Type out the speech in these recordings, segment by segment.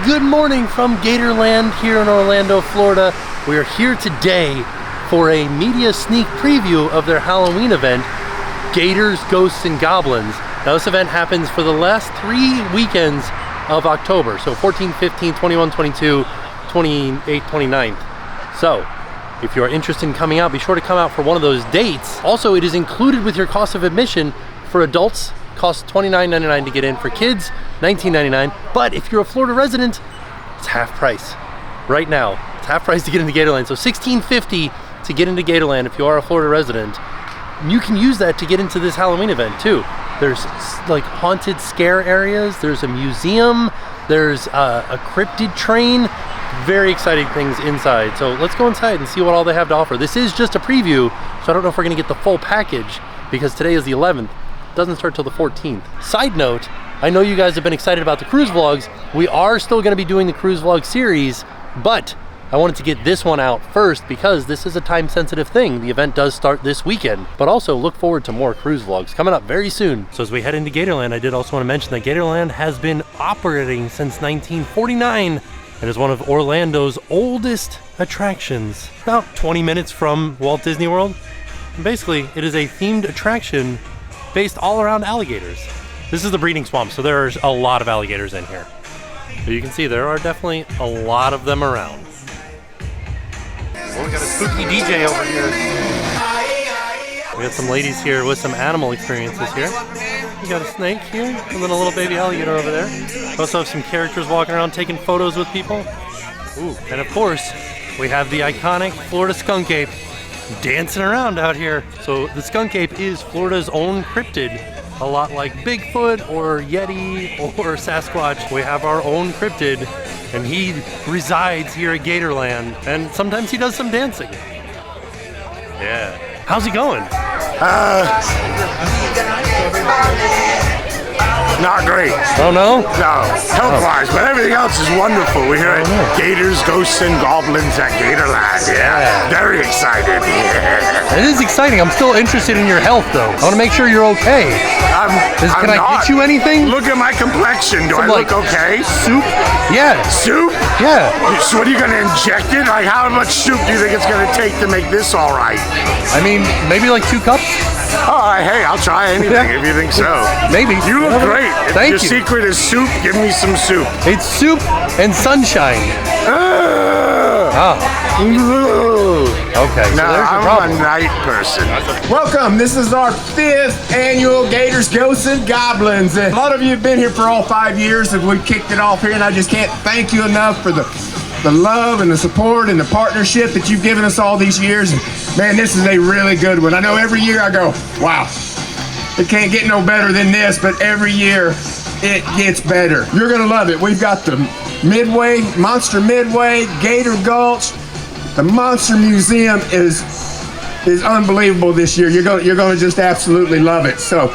Good morning from Gatorland here in Orlando, Florida. We are here today for a media sneak preview of their Halloween event, Gators, Ghosts, and Goblins. Now this event happens for the last 3 weekends of October, so 14, 15, 21, 22, 28, 29th. So if you are interested in coming out, be sure to come out for one of those dates. Also, it is included with your cost of admission. For adults, costs $29.99 to get in. For kids, $19.99. But if you're a Florida resident, it's half price. Right now, it's half price to get into Gatorland. So $16.50 to get into Gatorland if you are a Florida resident. You can use that to get into this Halloween event too. There's like haunted scare areas. There's a museum. There's a cryptid train. Very exciting things inside. So let's go inside and see what all they have to offer. This is just a preview, so I don't know if we're gonna get the full package because today is the 11th. Doesn't start till the 14th. Side note, I know you guys have been excited about the cruise vlogs. We are still gonna be doing the cruise vlog series, but I wanted to get this one out first because this is a time sensitive thing. The event does start this weekend, but also look forward to more cruise vlogs coming up very soon. So as we head into Gatorland, I did also want to mention that Gatorland has been operating since 1949. It is one of Orlando's oldest attractions, about 20 minutes from Walt Disney World. And basically, it is a themed attraction based all around alligators. This is the breeding swamp, so there's a lot of alligators in here. But you can see there are definitely a lot of them around. Oh, we got a spooky DJ over here. We got some ladies here with some animal experiences here. We got a snake here, and then a little baby alligator over there. We also have some characters walking around taking photos with people. Ooh, and of course, we have the iconic Florida skunk ape dancing around out here. So the skunk ape is Florida's own cryptid, a lot like Bigfoot or Yeti or Sasquatch. We have our own cryptid, and he resides here at Gatorland, and sometimes he does some dancing. Yeah. How's he going? Not great. Oh no? No, health-wise, but everything else is wonderful. We're here at Gators, Ghosts, and Goblins at Gatorland. Yeah, very excited. Yeah. It is exciting. I'm still interested in your health, though. I want to make sure you're okay. Can I get you anything? Look at my complexion. Do I look okay? Soup? Yeah. Soup? Yeah. So what are you going to inject it? Like, how much soup do you think it's going to take to make this all right? I mean, maybe like 2 cups? Oh, hey, I'll try anything if you think so. Maybe. You look great. If Thank your you. secret is soup, give me some soup. It's soup and sunshine. Okay, so no, there's your I'm problem. a night person. Welcome. This is our 5th annual Gators, Ghosts, and Goblins. And a lot of you have been here for all 5 years, and we kicked it off here, and I just can't thank you enough for the love and the support and the partnership that you've given us all these years. And man, this is a really good one. I know every year I go, wow, it can't get no better than this, but every year it gets better. You're gonna love it. We've got the Midway, Monster Midway, Gator Gulch. The Monster Museum is unbelievable this year. You're gonna just absolutely love it. So,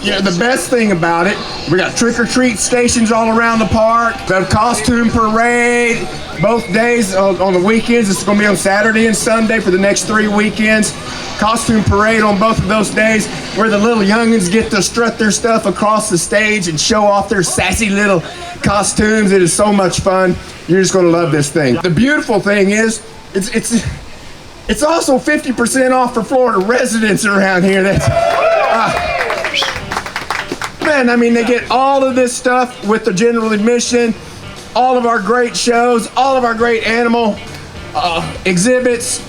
yeah, the best thing about it, we got trick-or-treat stations all around the park. The costume parade, both days on the weekends. It's gonna be on Saturday and Sunday for the next 3 weekends. Costume parade on both of those days, where the little youngins get to strut their stuff across the stage and show off their sassy little costumes. It is so much fun. You're just gonna love this thing. The beautiful thing is, it's also 50% off for Florida residents around here. That's man, I mean, they get all of this stuff with the general admission, all of our great shows, all of our great animal exhibits,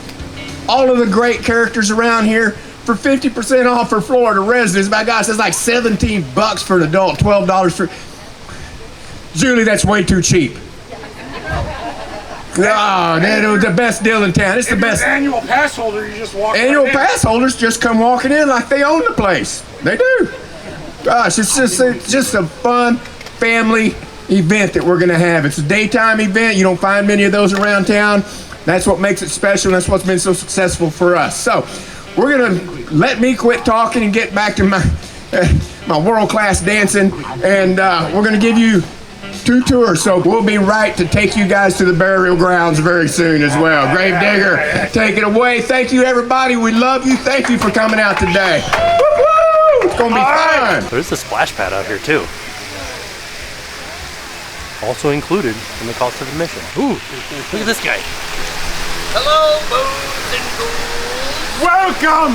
all of the great characters around here for 50% off for Florida residents. My gosh, that's like $17 for an adult, $12 for... Julie, that's way too cheap. Oh, that was the best deal in town. It's the best. Annual pass holder, you just walk Annual pass holders just come walking in like they own the place. They do. Gosh, it's just a fun family event that we're gonna have. It's a daytime event. You don't find many of those around town. That's what makes it special. That's what's been so successful for us. So we're gonna let me quit talking and get back to my world-class dancing, and we're gonna give you 2 tours, so we'll be right to take you guys to the burial grounds very soon as well. Gravedigger, take it away. Thank you, everybody. We love you. Thank you for coming out today. Woo-hoo! It's gonna be fun. There's a splash pad out here too. Also included in the cost of admission. Ooh, look at this guy. Hello, boys and ghouls. Welcome,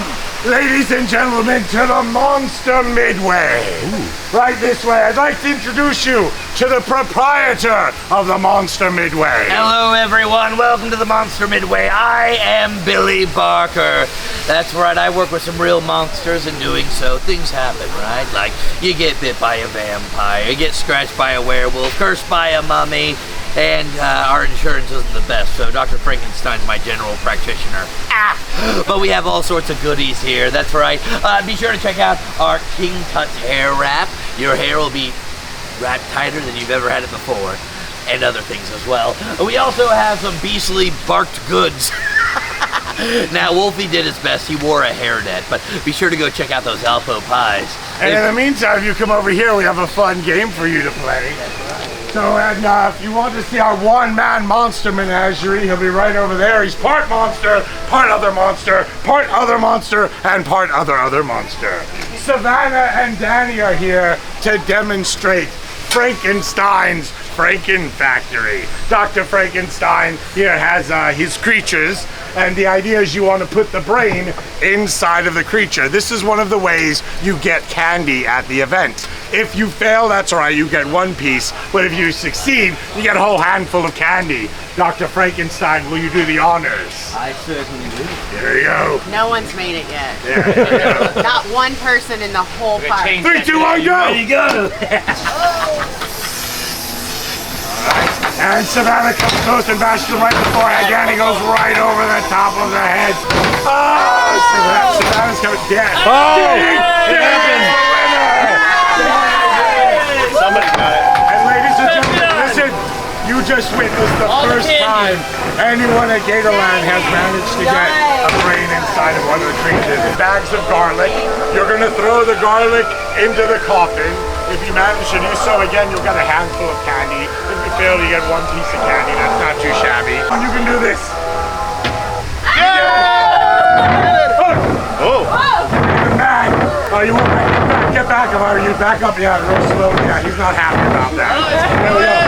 ladies and gentlemen, to the Monster Midway. Right this way. I'd like to introduce you to the proprietor of the Monster Midway. Hello, everyone. Welcome to the Monster Midway. I am Billy Barker. That's right. I work with some real monsters. In doing so, things happen, right? Like you get bit by a vampire, you get scratched by a werewolf, cursed by a mummy. And our insurance isn't the best, so Dr. Frankenstein's my general practitioner. But we have all sorts of goodies here, that's right. Be sure to check out our King Tut's hair wrap. Your hair will be wrapped tighter than you've ever had it before. And other things as well. We also have some beastly barked goods. Now, Wolfie did his best. He wore a hairnet, but be sure to go check out those Alpo pies. And in the meantime, if you come over here, we have a fun game for you to play. So, and if you want to see our one-man monster menagerie, he'll be right over there. He's part monster, part other monster, part other monster, and part other monster. Savannah and Danny are here to demonstrate Frankenstein's Franken Factory. Dr. Frankenstein here has his creatures, and the idea is you want to put the brain inside of the creature. This is one of the ways you get candy at the event. If you fail, that's all right, you get one piece, but if you succeed, you get a whole handful of candy. Dr. Frankenstein, will you do the honors? I certainly will. There you go. No one's made it yet. There you go. Not one person in the whole park. 3, 2, 1, go! There you go. And Savannah comes close and bashes him right before Danny goes right over the top of the head. Oh, Savannah's coming dead. Oh, it happened. Somebody got it. And ladies and gentlemen, listen, you just witnessed the first time anyone at Gatorland has managed to get a brain inside of one of the creatures. Bags of garlic. You're going to throw the garlic into the coffin. If you manage to do so, again, you'll get a handful of candy. If you fail, you get one piece of candy. That's not too shabby. You can do this. Yeah! Oh. You're mad. Oh, you won't get back of her. You back up, yeah, real slow. Yeah, he's not happy about that. There we go.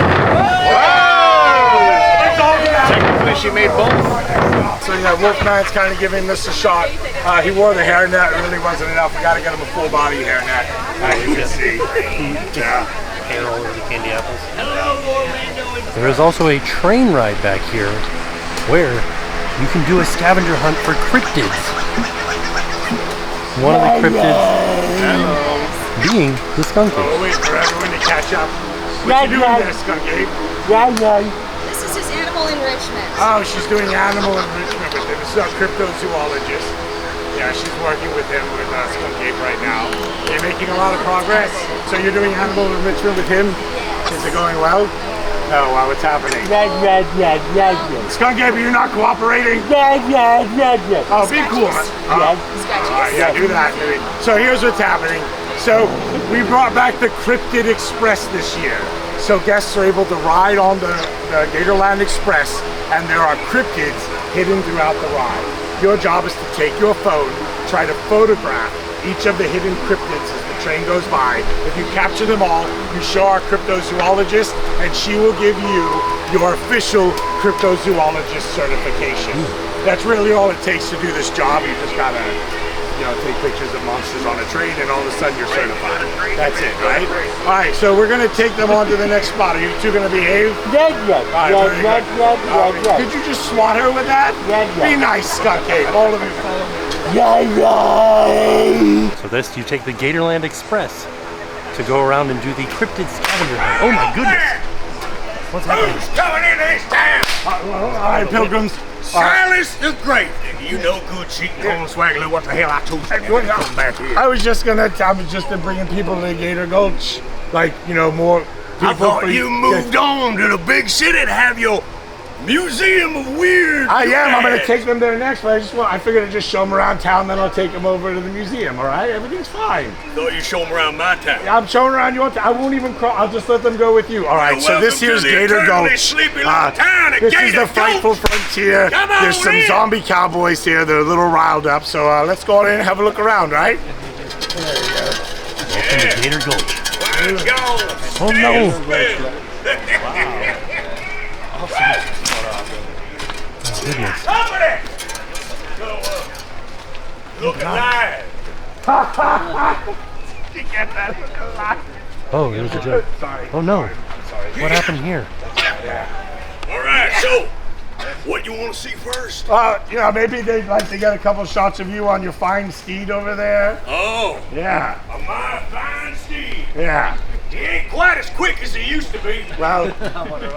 Whoa! It's all good. Technically, she made both. So yeah, Wolfman's kind of giving this a shot. He wore the hairnet. It really wasn't enough. We got to get him a full body hairnet. You can see. Yeah. Hair all over the candy apples. There is also a train ride back here where you can do a scavenger hunt for cryptids. One of the cryptids being the Skunk. Oh, wait for everyone to catch up. What you doing there, Skunk? This is his animal enrichment. Oh, she's doing animal enrichment with him. This is our cryptozoologist. Yeah, she's working with him with Skunk Ape right now. You're making a lot of progress. So you're doing animal enrichment with him? Yes. Is it going well? Oh, wow, what's happening? Skunk Ape, are you not cooperating? Oh, be cool, man. Yeah, do that. So here's what's happening. So we brought back the Cryptid Express this year. So guests are able to ride on the Gatorland Express, and there are cryptids hidden throughout the ride. Your job is to take your phone, try to photograph each of the hidden cryptids as the train goes by. If you capture them all, you show our cryptozoologist, and she will give you your official cryptozoologist certification. That's really all it takes to do this job. You just gotta, take pictures of monsters on a train, and all of a sudden you're certified. That's it, right? All right, so we're gonna take them on to the next spot. Are you two gonna behave? Could you just swat her with that? Be nice, Skunk Ape. All of you follow me. So this, you take the Gatorland Express to go around and do the cryptid scavenger hunt. Oh my goodness! What's happening? Who's coming in this town? All right, pilgrims. Silas is great. You know good cheating on Swaggler. What the hell I told you? Come back here. I was just bringing people to Gator Gulch. Like, more people. I thought you moved on to the big city to have your Museum of Weird. I am. I'm going to take them there next, but I figured I'd just show them around town, then I'll take them over to the museum, all right? Everything's fine. Thought you show them around my town. I'm showing around you. I won't even crawl. I'll just let them go with you. All right, so this here's Gator Gulch. This is the Frightful Frontier. There's some zombie cowboys here. They're a little riled up, so let's go on in and have a look around, right? There you go. Welcome to Gator Gulch. Let's go. Oh no. Goodness. Company! Look alive! You get that? Look alive! Oh, it was a joke. Sorry. Oh no. Sorry. What happened here? All right, so what you want to see first? You know, maybe they'd like to get a couple shots of you on your fine steed over there. Oh, Yeah, my fine steed. yeah. He ain't quite as quick as he used to be. Well,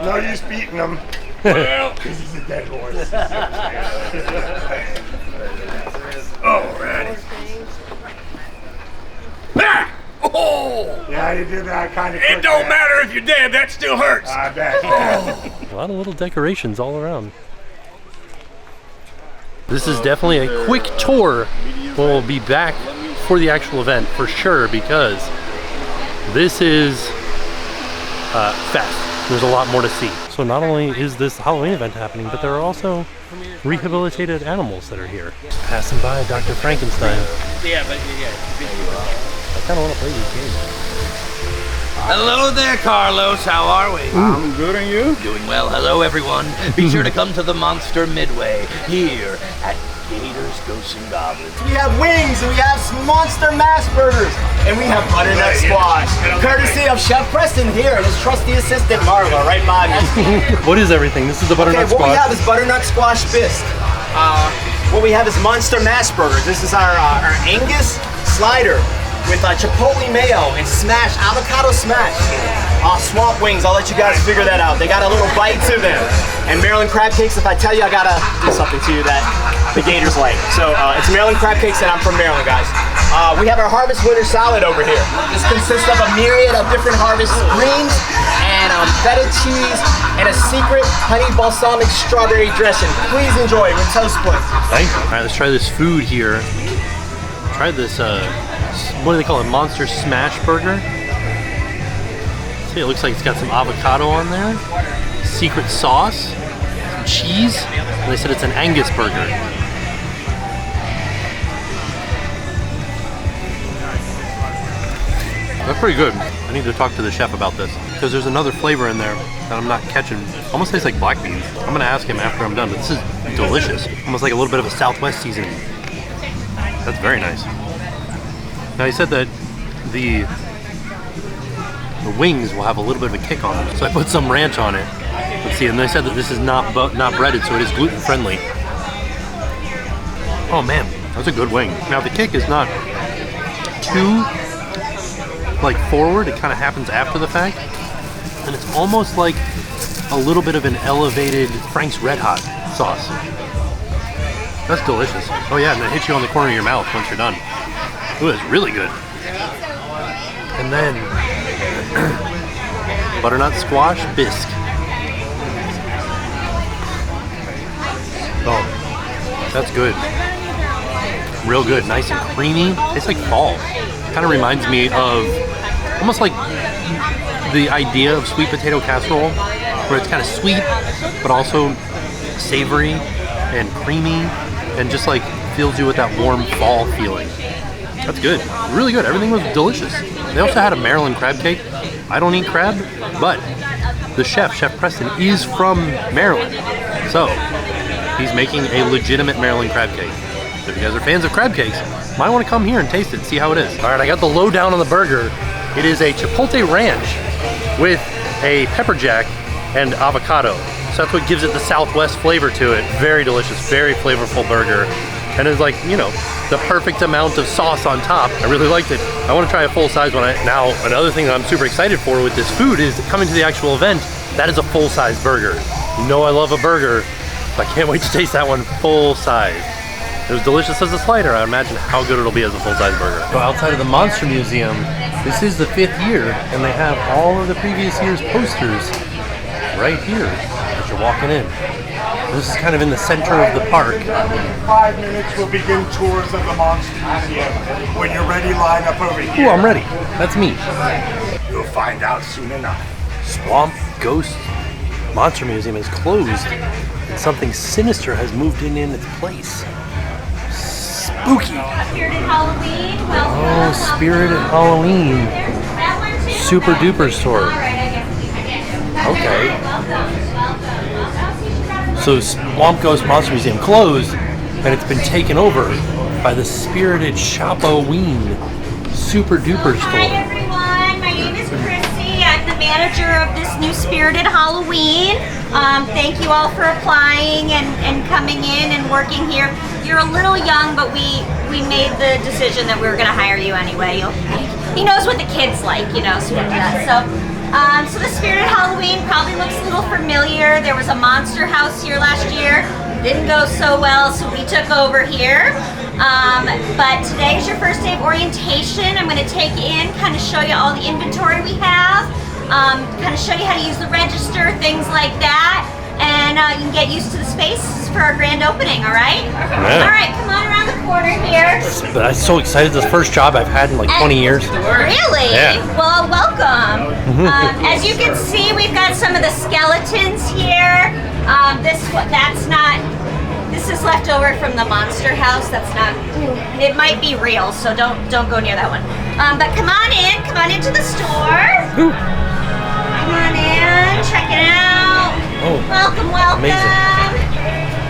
no use beating them. Well, This is a dead horse. alrighty. Ah! Oh! Yeah, you did that kind of quick. It don't there. matter if you're dead, that still hurts. I bet. A lot of little decorations all around. This is definitely a quick tour. We'll be back for the actual event for sure because this is fast. There's a lot more to see. So not only is this Halloween event happening, but there are also rehabilitated animals that are here. Just passing by Dr. Frankenstein. Yeah, but I kind of want to play these games. hello there, Carlos. How are we? I'm good, and you? Doing well. Hello, everyone. Be sure to come to the Monster Midway here at Gators, Ghosts, and Goblins. We have wings, and we have monster mash burgers, and we have butternut squash, courtesy of Chef Preston here and his trusty assistant Marla, right by me. What is everything? This is the butternut Okay, what we squash. have is butternut squash bisque. What we have is monster mash burgers. This is our Angus slider with chipotle mayo and smash, avocado smash. Swamp wings, I'll let you guys figure that out. They got a little bite to them. And Maryland crab cakes, if I tell you, I gotta do something to you that the Gators like. So it's Maryland crab cakes, and I'm from Maryland, guys. We have our Harvest Winter Salad over here. This consists of a myriad of different harvest greens and feta cheese and a secret honey balsamic strawberry dressing. Please enjoy with toast splits. Thank you. All right, let's try this food here. Try this, what do they call it? Monster Smash Burger. See, it looks like it's got some avocado on there, secret sauce, some cheese, and they said it's an Angus burger. That's pretty good. I need to talk to the chef about this because there's another flavor in there that I'm not catching. Almost tastes like black beans. I'm gonna ask him after I'm done, but this is delicious. Almost like a little bit of a Southwest seasoning. That's very nice. Now he said that the wings will have a little bit of a kick on them, so I put some ranch on it. Let's see, and they said that this is not breaded, so it is gluten friendly. Oh man, that's a good wing. Now the kick is not too like forward, it kind of happens after the fact, and it's almost like a little bit of an elevated Frank's Red Hot sauce. That's delicious. Oh yeah, and it hits you on the corner of your mouth once you're done. Ooh, it's really good. And then butternut squash bisque. Oh, that's good. Real good, nice and creamy. It's like fall. Kind of reminds me of almost like the idea of sweet potato casserole, where it's kind of sweet, but also savory and creamy, and just like fills you with that warm fall feeling. That's good, really good. Everything was delicious. They also had a Maryland crab cake. I don't eat crab, but the chef, Chef Preston, is from Maryland. So he's making a legitimate Maryland crab cake. So if you guys are fans of crab cakes, might want to come here and taste it and see how it is. All right, I got the lowdown on the burger. It is a chipotle ranch with a pepper jack and avocado. So that's what gives it the Southwest flavor to it. Very delicious, very flavorful burger. And it's like, you know, the perfect amount of sauce on top. I really liked it. I want to try a full-size one. Now, another thing that I'm super excited for with this food is coming to the actual event, that is a full-size burger. You know I love a burger, but I can't wait to taste that one full-size. It was delicious as a slider. I imagine how good it'll be as a full-size burger. So outside of the Monster Museum, this is the 5th year, and they have all of the previous year's posters right here as you're walking in. This is kind of in the center of the park. In 5 minutes, we'll begin tours of the Monster Museum. When you're ready, line up over here. Ooh, I'm ready. That's me. You'll find out soon enough. Swamp Ghost Monster Museum is closed, and something sinister has moved in its place. Spooky. Spirited Halloween. Oh, Spirited Halloween. Super duper store. Okay. So Swamp Ghost Monster Museum closed, and it's been taken over by the Spirited Shop-O-Ween Super Duper Hi store. everyone, my name is Chrissy. I'm the manager of this new Spirited Halloween. Thank you all for applying and coming in and working here. You're a little young, but we made the decision that we were going to hire you anyway. He knows what the kids like, you know, so we do that. So the Spirited Halloween probably looks a little familiar. There was a monster house here last year. Didn't go so well, so we took over here. But today is your first day of orientation. I'm going to take you in, kind of show you all the inventory we have, kind of show you how to use the register, things like that. And you can get used to the space for our grand opening, all right? Yeah. All right, come on around the corner here. But I'm so excited. This is the first job I've had in like 20 years. Really? Yeah. Well, welcome. As you can see, we've got some of the skeletons here. This is left over from the monster house. That's not, it might be real, so don't go near that one. But come on into the store. Ooh. Come on in, check it out. Oh, Welcome. amazing.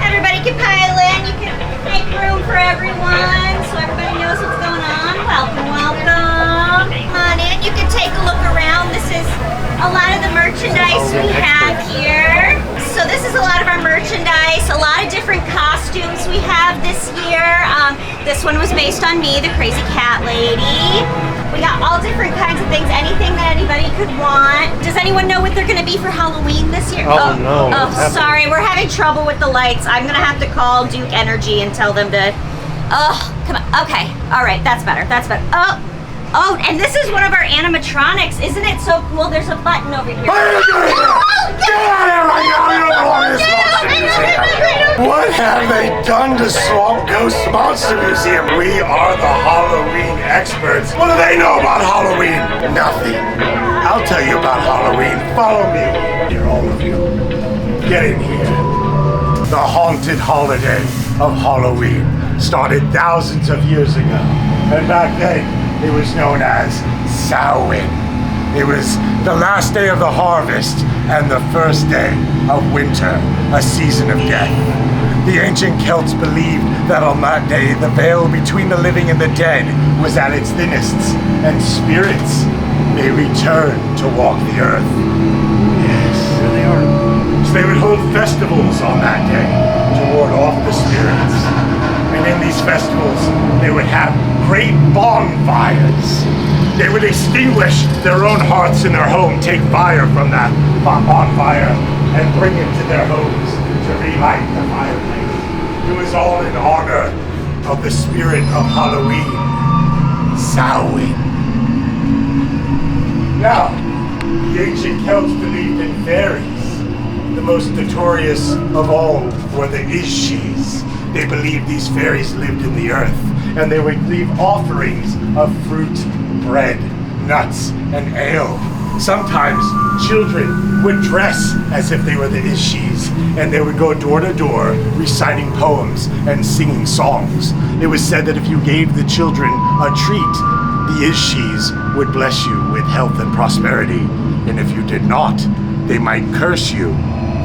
Everybody can pile in. You can make room for everyone so everybody knows what's going on. Welcome. Come on in. You can take a look around. This is a lot of the merchandise we have here. So this is a lot of our merchandise, a lot of different costumes we have this year. This one was based on me, the crazy cat lady. We got all different kinds of things, anything that anybody could want. Does anyone know what they're gonna be for Halloween this year? Oh, no. What's happening? Sorry, we're having trouble with the lights. I'm gonna have to call Duke Energy and tell them to, come on, okay, all right, that's better. Oh, and this is one of our animatronics. Isn't it so cool? There's a button over here. Get out of here right now! You don't belong in this monster museum. What have they done to Swamp Ghost Monster Museum? We are the Halloween experts. What do they know about Halloween? Nothing. I'll tell you about Halloween. Follow me. Here, all of you. Get in here. The haunted holiday of Halloween started thousands of years ago. And back then, it was known as Samhain. It was the last day of the harvest and the first day of winter, a season of death. The ancient Celts believed that on that day, the veil between the living and the dead was at its thinnest, and spirits may return to walk the earth. Yes, there they are. So they would hold festivals on that day to ward off the spirits. And in these festivals, they would have great bonfires. They would extinguish their own hearths in their home, take fire from that bonfire, and bring it to their homes to relight the fireplace. It was all in honor of the spirit of Halloween, Samhain. Now, the ancient Celts believed in fairies. The most notorious of all were the Ishis. They believed these fairies lived in the earth, and they would leave offerings of fruit, bread, nuts, and ale. Sometimes children would dress as if they were the Ishis, and they would go door to door reciting poems and singing songs. It was said that if you gave the children a treat, the Ishis would bless you with health and prosperity, and if you did not, they might curse you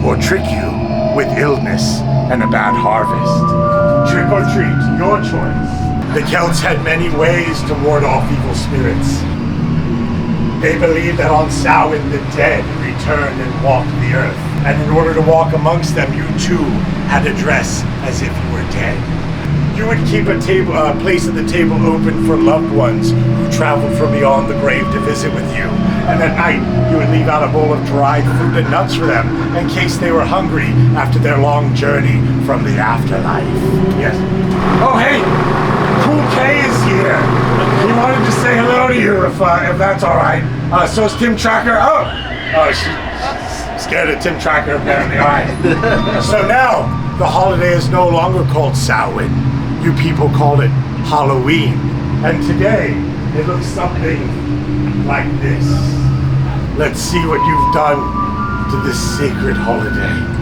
or trick you with illness and a bad harvest. Trick or treat, your choice. The Celts had many ways to ward off evil spirits. They believed that on Samhain the dead returned and walked the earth. And in order to walk amongst them, you too had to dress as if you were dead. You would keep a place at the table open for loved ones who traveled from beyond the grave to visit with you. And at night, you would leave out a bowl of dried fruit and nuts for them in case they were hungry after their long journey from the afterlife. Yes. Oh, hey! Cool K is here. He wanted to say hello to you if that's all right. So is TimTracker. Oh, she's scared of TimTracker apparently. All right. So now the holiday is no longer called Samhain. You people called it Halloween. And today it looks something like this. Let's see what you've done to this sacred holiday.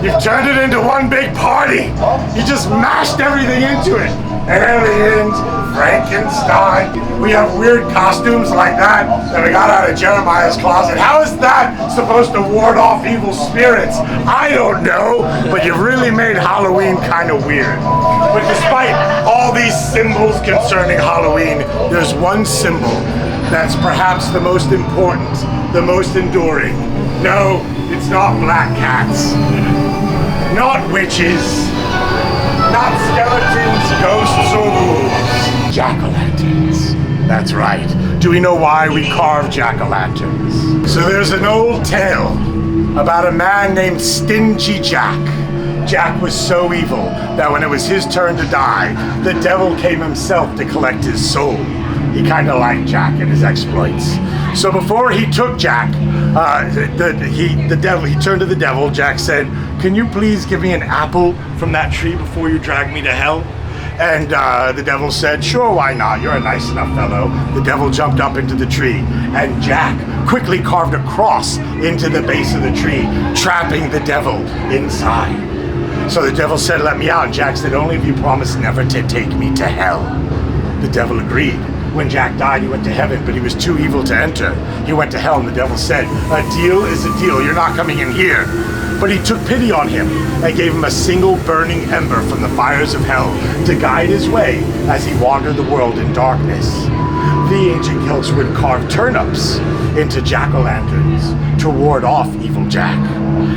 You've turned it into one big party. You just mashed everything into it. Aliens, Frankenstein. We have weird costumes like that we got out of Jeremiah's closet. How is that supposed to ward off evil spirits? I don't know, but you've really made Halloween kind of weird. But despite all these symbols concerning Halloween, there's one symbol that's perhaps the most important, the most enduring. No, it's not black cats, not witches, not skeletons, ghosts, or ghouls. Jack-o'-lanterns. That's right. Do we know why we carve jack-o'-lanterns? So there's an old tale about a man named Stingy Jack. Jack was so evil that when it was his turn to die, the devil came himself to collect his soul. He kind of liked Jack and his exploits. So before he took Jack, he turned to the devil. Jack said, "Can you please give me an apple from that tree before you drag me to hell?" And the devil said, "Sure, why not? You're a nice enough fellow." The devil jumped up into the tree, and Jack quickly carved a cross into the base of the tree, trapping the devil inside. So the devil said, "Let me out." And Jack said, "Only if you promise never to take me to hell." The devil agreed. When Jack died, he went to heaven, but he was too evil to enter. He went to hell, and the devil said, "A deal is a deal. You're not coming in here." But he took pity on him and gave him a single burning ember from the fires of hell to guide his way as he wandered the world in darkness. The ancient Celts would carve turnips into jack-o'-lanterns to ward off evil Jack.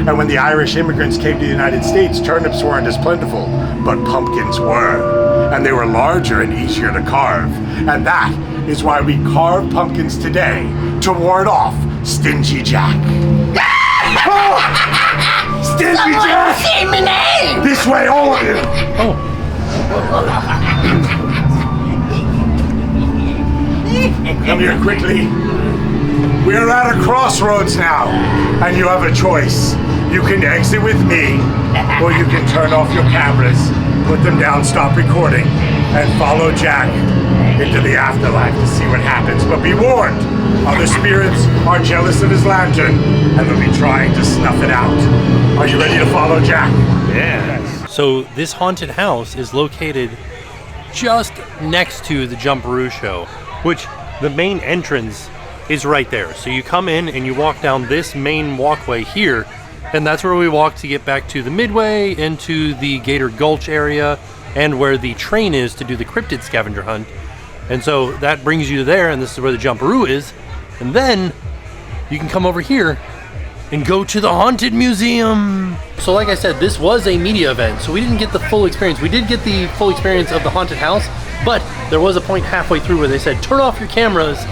And when the Irish immigrants came to the United States, turnips weren't as plentiful, but pumpkins were. And they were larger and easier to carve. And that is why we carve pumpkins today to ward off Stingy Jack. Stingy Jack! Say my name! This way, all of you! Come here quickly. We're at a crossroads now, and you have a choice. You can exit with me, or you can turn off your cameras, put them down, stop recording, and follow Jack into the afterlife to see what happens. But be warned, other spirits are jealous of his lantern, and they'll be trying to snuff it out. Are you ready to follow Jack? Yes. So this haunted house is located just next to the Jumperoo show, which the main entrance is right there. So you come in and you walk down this main walkway here, and that's where we walk to get back to the Midway, into the Gator Gulch area, and where the train is to do the Cryptid scavenger hunt. And so that brings you there, and this is where the Jumperoo is. And then you can come over here and go to the Haunted Museum. So like I said, this was a media event, so we didn't get the full experience. We did get the full experience of the haunted house, but there was a point halfway through where they said, turn off your cameras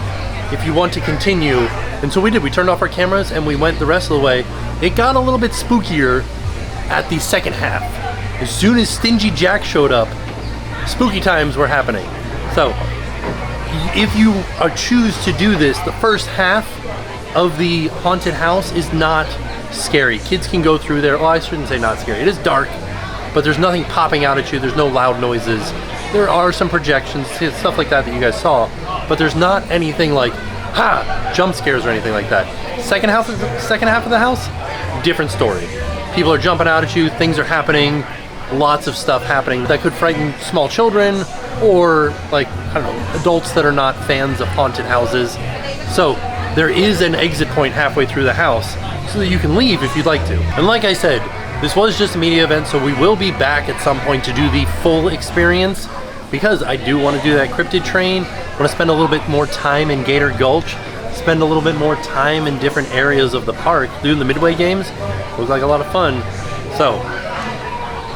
if you want to continue. And so we did. We turned off our cameras and we went the rest of the way. It got a little bit spookier at the second half. As soon as Stingy Jack showed up, spooky times were happening. So if you choose to do this, the first half of the haunted house is not scary. Kids can go through there. Well, I shouldn't say not scary. It is dark, but there's nothing popping out at you. There's no loud noises. There are some projections, stuff like that you guys saw, but there's not anything like, jump scares or anything like that. Second half of the house, different story. People are jumping out at you, things are happening, lots of stuff happening that could frighten small children or, like, I don't know, adults that are not fans of haunted houses. So there is an exit point halfway through the house so that you can leave if you'd like to. And like I said, this was just a media event, so we will be back at some point to do the full experience, because I do want to do that Cryptid train. I want to spend a little bit more time in Gator Gulch, spend a little bit more time in different areas of the park doing the Midway games. Looks like a lot of fun. So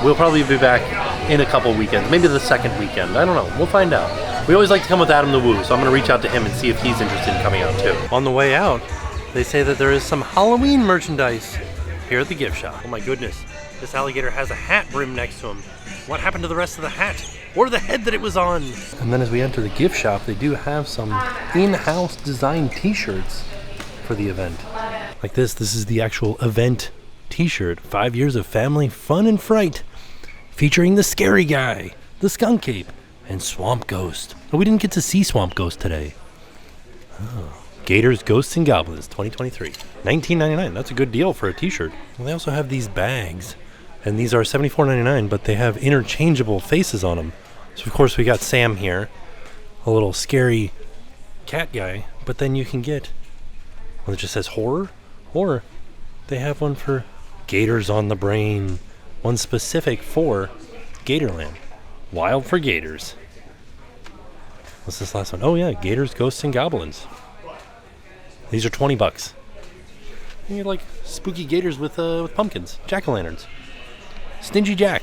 we'll probably be back in a couple weekends, maybe the second weekend. I don't know. We'll find out. We always like to come with Adam the Woo, so I'm going to reach out to him and see if he's interested in coming out too. On the way out, they say that there is some Halloween merchandise here at the gift shop. Oh my goodness. This alligator has a hat brim next to him. What happened to the rest of the hat? Or the head that it was on? And then as we enter the gift shop, they do have some in-house designed t-shirts for the event. Like this is the actual event t-shirt. 5 years of family fun and fright, featuring the scary guy, the skunk cape, and Swamp Ghost. Oh, we didn't get to see Swamp Ghost today. Oh. Gators, Ghosts, and Goblins 2023. $19.99. That's a good deal for a t-shirt. Well, they also have these bags. And these are $74.99, but they have interchangeable faces on them. So, of course, we got Sam here. a little scary cat guy, but then you can get one that just says horror, or they have one for Gators on the Brain, one specific for Gatorland. Wild for Gators. What's this last one? Oh yeah, Gators, Ghosts, and Goblins. These are $20. You get like spooky gators with pumpkins, jack-o'-lanterns. Stingy Jack.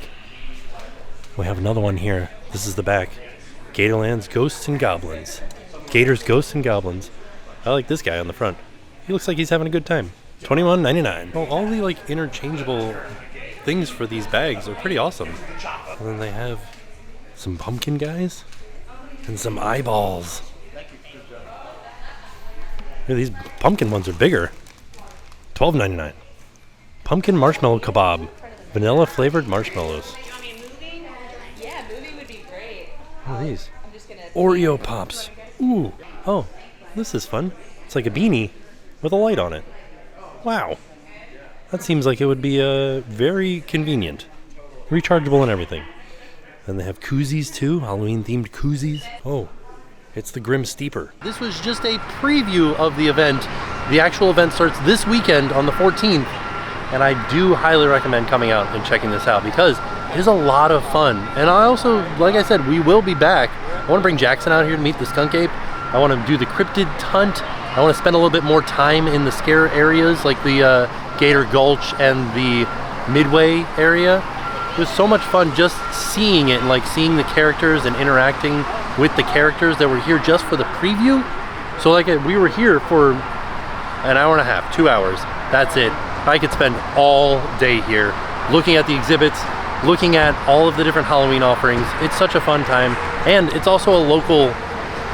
We have another one here. This is the back. Gatorland's Ghosts and Goblins. Gators, Ghosts, and Goblins. I like this guy on the front. He looks like he's having a good time. $21.99. Well, all the like interchangeable things for these bags are pretty awesome. And then they have some pumpkin guys and some eyeballs. Yeah, these pumpkin ones are bigger. $12.99. Pumpkin marshmallow kebab. Vanilla flavored marshmallows. Yeah, movie would be great. What are these? Oreo Pops. Ooh. Oh, this is fun. It's like a beanie with a light on it. Wow. That seems like it would be very convenient. Rechargeable and everything. Then they have koozies too, Halloween-themed koozies. Oh, it's the Grim Steeper. This was just a preview of the event. The actual event starts this weekend on the 14th, and I do highly recommend coming out and checking this out because it is a lot of fun. And I also, like I said, we will be back. I want to bring Jackson out here to meet the skunk ape. I want to do the cryptid hunt. I want to spend a little bit more time in the scare areas like the Gator Gulch and the Midway area. It was so much fun just seeing it and like seeing the characters and interacting with the characters that were here just for the preview. So like we were here for an hour and a half, 2 hours. That's it. I could spend all day here looking at the exhibits, looking at all of the different Halloween offerings. It's such a fun time, and it's also a local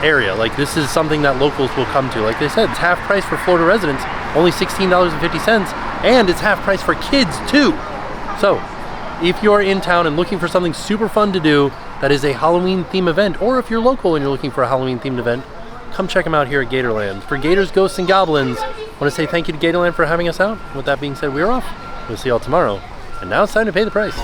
area. Like this is something that locals will come to. Like they said, it's half price for Florida residents, only $16.50, and it's half price for kids too. So if you're in town and looking for something super fun to do that is a Halloween theme event, or if you're local and you're looking for a Halloween themed event, come check them out here at Gatorland. For Gators, Ghosts, and Goblins, I want to say thank you to Gatorland for having us out. With that being said, we're off. We'll see y'all tomorrow. And now it's time to pay the price.